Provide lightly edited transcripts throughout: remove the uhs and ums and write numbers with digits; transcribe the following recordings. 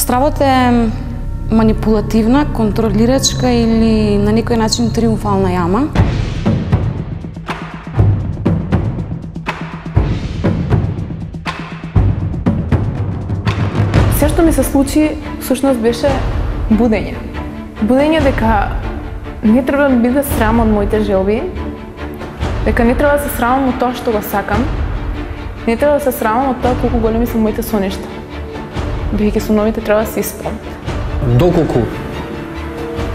Стравот е манипулативна, контролирачка или на некој начин триумфална јама. Се што ми се случи, всушност беше будење. Будење дека не треба да биде срам од моите желби, дека не треба да се срамам од тоа што го сакам, не треба да се срамам од тоа колку големи се моите соништа. Бидејќи соновите треба да се исполнат. Доколку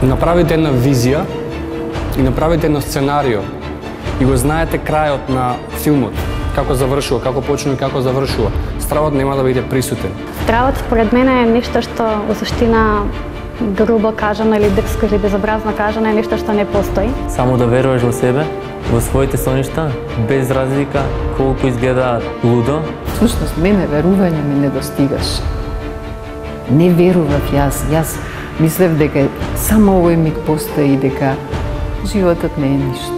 направите една визија и направите едно сценарио и го знаете крајот на филмот, како завршува, како почнува и како завршува, стравот нема да биде присутен. Стравот според мене е нешто што во суштина, грубо кажано или дрско или безобразно кажано, е нешто што не постои. Само да веруваш во себе, во своите соништа, без разлика колку изгледа лудо. Всушност, мене верување ми не достигаше. Не верував јас мислев дека само овој миг постои и дека животот не е ништо.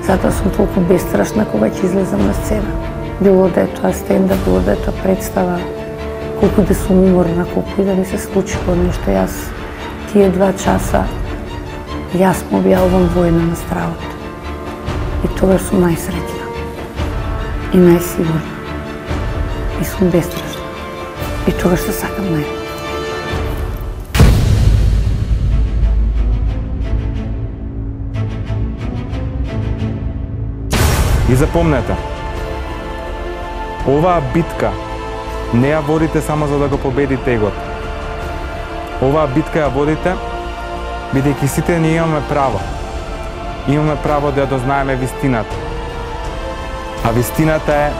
Затоа сум толку бестрашна кога ќе излезам на сцена. Било да е тоа стендап, било да е тоа представа, колку да сум уморна, колку и да ми се случило нешто, јас тие 2 часа јас му објавувам војна на стравот. И тогаш сум најсреќна и најсигурна и сум бестрашна и тогаш се сакам најмногу. И запомнете, оваа битка не ја водите само за да го победите егото. Оваа битка ја водите бидејќи сите ние имаме право. Имаме право да ја дознаеме вистината. А вистината е